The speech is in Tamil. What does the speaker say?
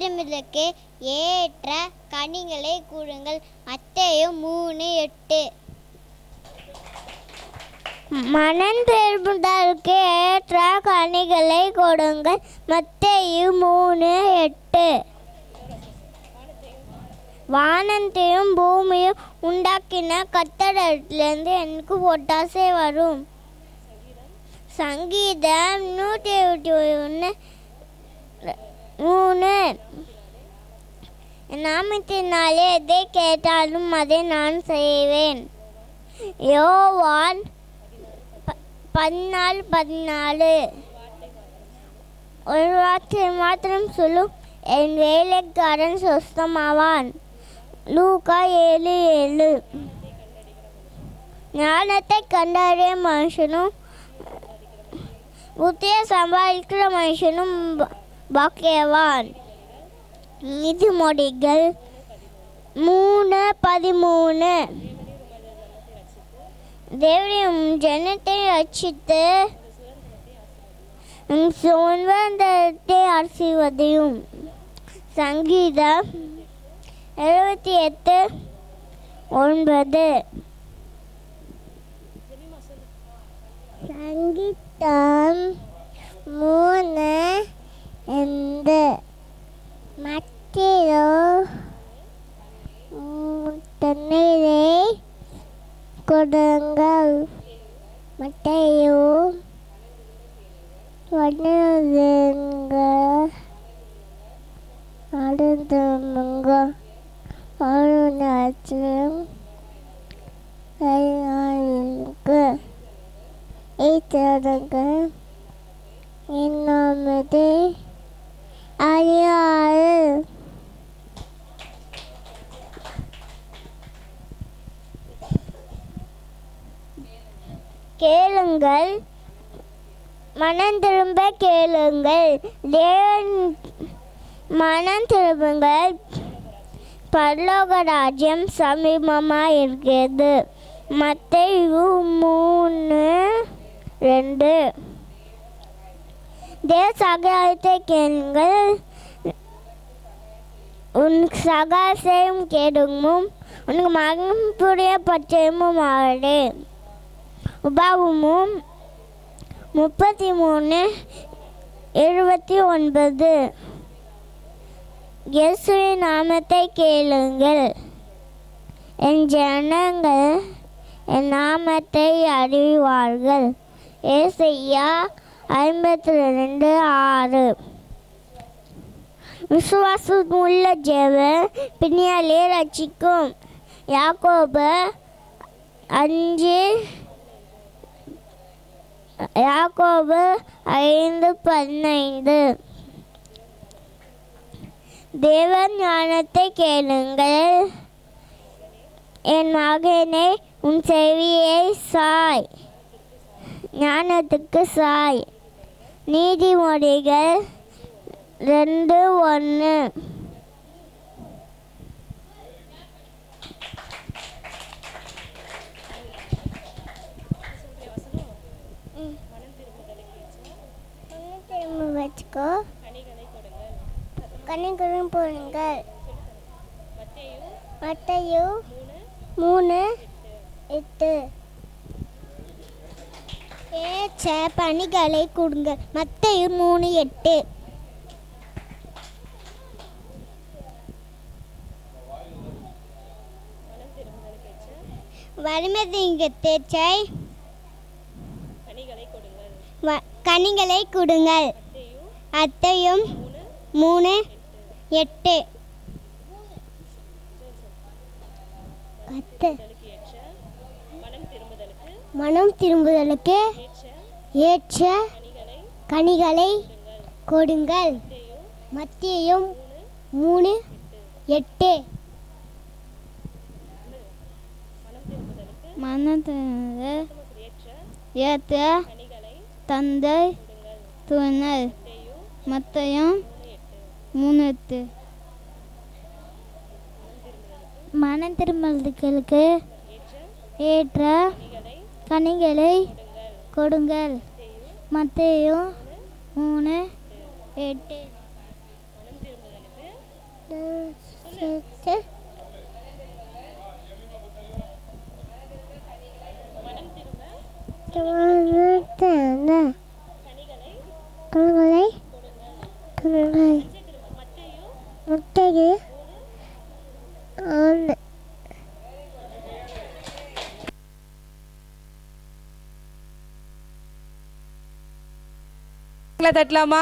திருமுதலுக்கு ஏற்ற கனிகளை கூறுங்கள். மத்தேயு 3:8. மனம் திரும்புதலுக்கு ஏற்ற கனிகளை கொடுங்கள். மத்தேயு 3:8. வானத்தையும் பூமியும் உண்டாக்கின கர்த்தரிடத்திலிருந்து எனக்கு ஒத்தாசை வரும். சங்கீதம் 121:3. நாமத்தினாலே எதை கேட்டாலும் அதை நான் செய்வேன். யோவான் 14:14. ஒரு வார்த்தை மாத்திரம் சொல்லும், என் வேலைக்காரன் சொஸ்தமாவான். லூக்கா 7:7. ஞானத்தை கண்டறிய மனுஷனும் புத்தியை சம்பாதிக்கிற மனுஷனும் பாக்கியவான். நீதிமொழிகள் 3:13. தேவனும் ஜனத்தை ரட்சித்து சுதந்திரத்தை ஆசீர்வதியும். சங்கீதம் 78:9. சங்கீதம் 3:8. மத்தேயு தண்ணீரை கொடுங்கள். மத்தேயு அடுத்தவங்க என்னது அறியாறு. கேளுங்கள், மனம் திரும்ப கேளுங்கள். தேவன் மனம் திரும்புங்கள், பரலோக ராஜ்யம் சமீபமாக இருக்கிறது. மத்தேயு 3:2. தேவ சகாயத்தை கேளுங்கள், உன் சகாசையும் கேடுமும் உனக்கு மகனுடைய பச்சையமும் ஆவதே. உபாகமம் 33:29. இயேசுவின் நாமத்தை கேளுங்கள், என் ஜனங்கள் என் நாமத்தை அறிவார்கள். ஏசாயா 52:6. விசுவாசமுள்ள ஜெபம் பிணியாலே ரட்சிக்கும். யாக்கோபு 5:15. தேவ ஞானத்தை கேளுங்கள், என் மகனே உன் செவியை சாய், ஞானத்துக்கு சாய். நீதிமொழிகள் 2:1. வச்சுக்கோ, கனிகளும் போடுங்கள். மத்தேயு 3:8. ஏற்ற பணிகளை கொடுங்கள். மத்தேயு 3:8. வறுமை தேச்சை கனிகளை கொடுங்கள். மத்தேயு 3:8. மனம் திரும்புதலுக்கு ஏற்ற கனிகளை கொடுங்கள். மத்தேயு 3:8. மனத்திற்கு ஏற்ற தந்தை துணை. மத்தேயு 3:8. மனம் திரும்புதலுக்கு ஏற்ற கனிகளை கொடுங்கள். மத்தேயு 3:8. கண்களை முட்டையை ஒன்று தட்டலாமா?